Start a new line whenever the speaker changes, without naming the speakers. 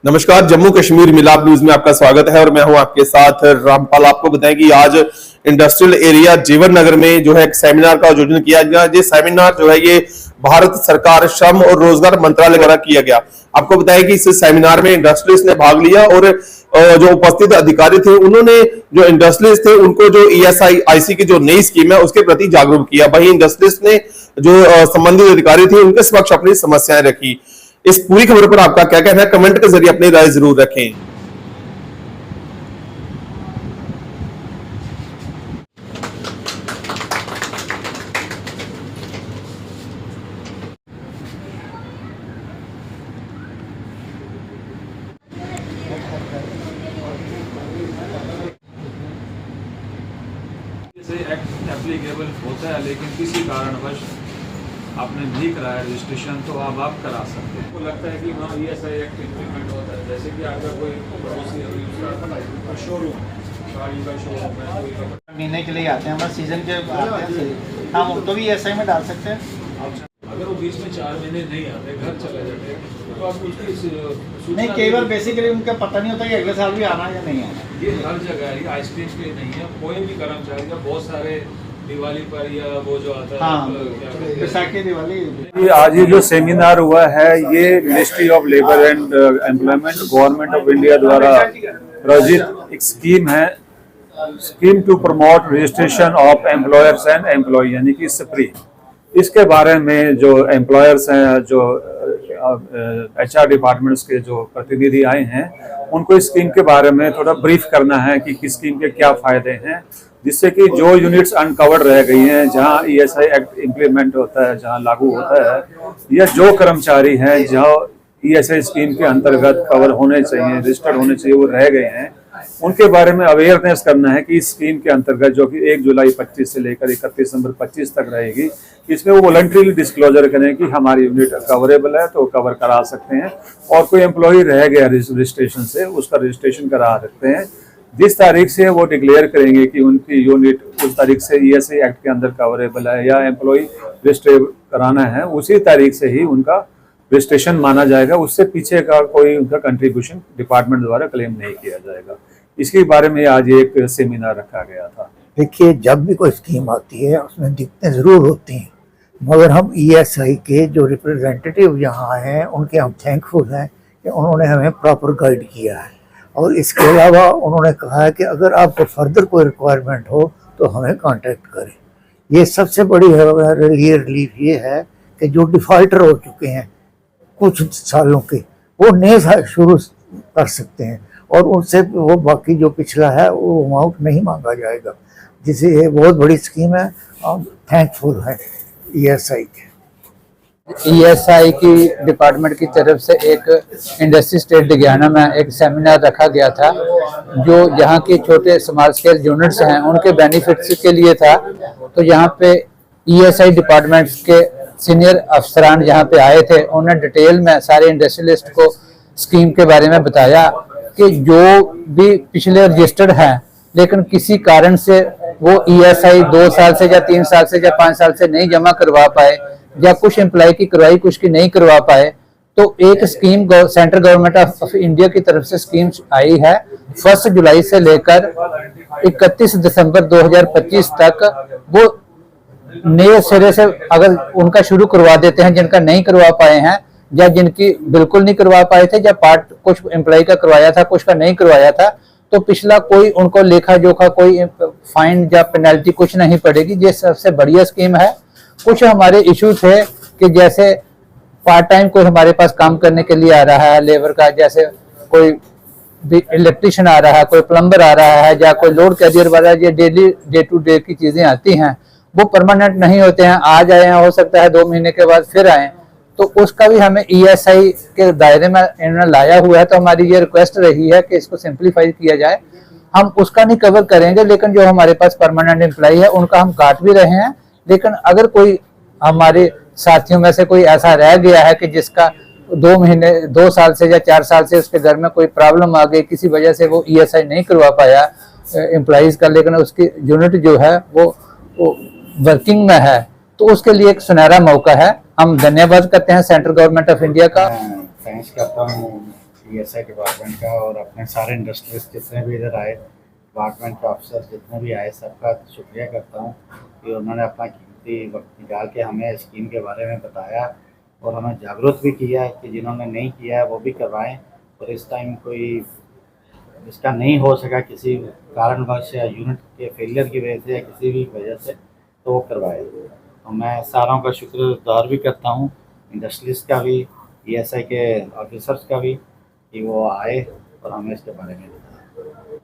नमस्कार, जम्मू कश्मीर मिलाप न्यूज में आपका स्वागत है और मैं हूं आपके साथ रामपाल। आपको बताएं कि आज इंडस्ट्रियल एरिया जीवन नगर में जो है एक सेमिनार का आयोजन किया गया। ये सेमिनार जो है ये भारत सरकार श्रम और रोजगार मंत्रालय द्वारा किया गया। आपको बताएं कि इस सेमिनार में इंडस्ट्रियलिस्ट ने भाग लिया और जो उपस्थित अधिकारी थे उन्होंने जो इंडस्ट्रियलिस्ट थे उनको जो ESIC की जो नई स्कीम है उसके प्रति जागरूक किया। वहीं इंडस्ट्रियलिस्ट ने जो संबंधित अधिकारी थे उनके समक्ष अपनी समस्याएं रखी। इस पूरी खबर पर आपका क्या कहना है, कमेंट के जरिए अपनी राय जरूर रखें।
एक्ट एप्लीकेबल होता है, लेकिन किसी कारणवश आपने नहीं कराया रजिस्ट्रेशन तो आप करा सकते हैं। तो लगता है कि हाँ ESI एक्ट इम्प्लीमेंट होता है। जैसे कि आपका कोई पड़ोसी शोरूम, गाड़ी का शोरूम है, कोई
महीने के लिए आते हैं, हमारे सीजन के आते हैं, हम उनको भी ESI में डाल सकते हैं।
अगर वो बीच में 4 महीने नहीं आते, घर चले जाते तो आप उसकी
नहीं, कई बार बेसिकली उनका पता नहीं होता कि अगले साल भी आना है या नहीं आना।
ये हर जगह है, आइसक्रीम पे नहीं है। कोई भी कर्मचारी का बहुत सारे दिवाली पर या वो जो आता है,
हाँ, बैसाखी दिवाली।
ये आज ये जो सेमिनार हुआ है ये ministry of labour and employment government of India द्वारा प्रायोजित एक स्कीम है, scheme to promote registration of employers and employ यानी कि स्प्री। इसके बारे में जो एम्प्लॉयर्स हैं, जो HR डिपार्टमेंट्स के जो प्रतिनिधि आए हैं, उनको इस स्कीम के बारे में थोड़ा ब्रीफ करना है कि किस स्कीम के क्या फायदे हैं, जिससे कि जो यूनिट्स अनकवर्ड रह गई हैं, जहां ESI एक्ट इम्प्लीमेंट होता है, जहां लागू होता है, या जो कर्मचारी हैं जहां ESI स्कीम के अंतर्गत कवर होने चाहिए, रजिस्टर्ड होने चाहिए, वो रह गए हैं, उनके बारे में अवेयरनेस करना है कि इस स्कीम के अंतर्गत जो कि 1 जुलाई 25 से लेकर 31 दिसंबर 25 तक रहेगी, इसमें वो वॉलंटरीली डिस्क्लोजर करें कि हमारी यूनिट कवरेबल है तो कवर करा सकते हैं, और कोई एम्प्लॉय रह गया रजिस्ट्रेशन से उसका रजिस्ट्रेशन करा सकते हैं। जिस तारीख से वो डिक्लेयर करेंगे कि उनकी यूनिट उस तारीख से ESI एक्ट के अंदर कवरेबल है या एम्प्लॉय रजिस्टर कराना है, उसी तारीख से ही उनका रजिस्ट्रेशन माना जाएगा। उससे पीछे का कोई उनका कंट्रीब्यूशन डिपार्टमेंट द्वारा क्लेम नहीं किया जाएगा। इसके बारे में आज एक सेमिनार रखा गया था।
देखिए, जब भी कोई स्कीम आती है उसमें दिक्कतें ज़रूर होती हैं, मगर हम ESI के जो रिप्रेजेंटेटिव यहाँ हैं उनके हम थैंकफुल हैं कि उन्होंने हमें प्रॉपर गाइड किया है। और इसके अलावा उन्होंने कहा है कि अगर आपको फर्दर कोई रिक्वायरमेंट हो तो हमें कांटेक्ट करें। ये सबसे बड़ी रिलीफ ये है कि जो डिफ़ॉल्टर हो चुके हैं कुछ सालों के, वो नए साल शुरू कर सकते हैं और उनसे वो बाकी जो पिछला है वो अमाउंट नहीं मांगा जाएगा, जिसे ये बहुत बड़ी स्कीम है। हम थैंकफुल हैं ESI के।
ESI की डिपार्टमेंट की तरफ से एक इंडस्ट्री स्टेट डिग्याना में एक सेमिनार रखा गया था, जो यहाँ के छोटे स्मॉल स्केल यूनिट्स हैं उनके बेनिफिट्स के लिए था। तो यहाँ पे ESI डिपार्टमेंट के सीनियर अफसरान यहाँ पे आए थे, उन्होंने डिटेल में सारे इंडस्ट्रियलिस्ट को स्कीम के बारे में बताया कि जो भी पिछले रजिस्टर्ड हैं लेकिन किसी कारण से वो ESI 2 साल से या 3 साल से या 5 साल से नहीं जमा करवा पाए, या कुछ एम्प्लॉय की करवाई कुछ की नहीं करवा पाए, तो एक scheme central government of India की तरफ से स्कीम आई है। 1 जुलाई से लेकर 31 दिसंबर 2025 तक वो नए सिरे से अगर उनका शुरू करवा देते हैं, जिनका नहीं करवा पाए हैं या जिनकी बिल्कुल नहीं करवा पाए थे, या पार्ट कुछ एम्प्लॉय का करवाया था कुछ का नहीं करवाया था, तो पिछला कोई उनको लेखा जोखा कोई फाइन या पेनल्टी कुछ नहीं पड़ेगी। ये सबसे बढ़िया स्कीम है। कुछ हमारे इशू थे कि जैसे पार्ट टाइम कोई हमारे पास काम करने के लिए आ रहा है लेबर का, जैसे कोई इलेक्ट्रिशियन आ रहा है, कोई प्लम्बर आ रहा है, या कोई लोड कैरियर वाला, ये डेली डे टू डे की चीजें आती हैं, वो परमानेंट नहीं होते हैं, आज आए हैं, हो सकता है 2 महीने के बाद फिर आए, तो उसका भी हमें ESI के दायरे में इन्होंने लाया हुआ है। तो हमारी ये रिक्वेस्ट रही है कि इसको सिंप्लीफाई किया जाए। हम उसका नहीं कवर करेंगे, लेकिन जो हमारे पास परमानेंट एम्प्लॉय है उनका हम काट भी रहे हैं। लेकिन अगर कोई हमारे साथियों में से कोई ऐसा रह गया है कि जिसका 2 महीने 2 साल से या 4 साल से उसके घर में कोई प्रॉब्लम आ गई, किसी वजह से वो ESI नहीं करवा पाया एम्प्लॉइज का, लेकिन उसकी यूनिट जो है वो वर्किंग में है, तो उसके लिए एक सुनहरा मौका है। हम धन्यवाद करते हैं सेंट्रल गवर्नमेंट ऑफ इंडिया का।
थैंक्स करता हूँ
ESI डिपार्टमेंट का और अपने सारे इंडस्ट्रियलिस्ट जितने भी इधर आए, डिपार्टमेंट के ऑफिसर जितने भी आए, सबका शुक्रिया करता हूँ कि उन्होंने अपना कीमती वक्त निकाल के हमें स्कीम के बारे में बताया और हमें जागरूक भी किया कि जिन्होंने नहीं किया है वो भी करवाएं। और इस टाइम कोई इसका नहीं हो सका किसी कारणवश या यूनिट के फेलियर की वजह से या किसी भी वजह से, तो वो करवाए। तो मैं सारों का शुक्रगुजार भी करता हूँ, इंडस्ट्रियलिस्ट का भी, ESI के ऑफिसर्स का भी, कि वो आए और हमें इसके बारे में बताया।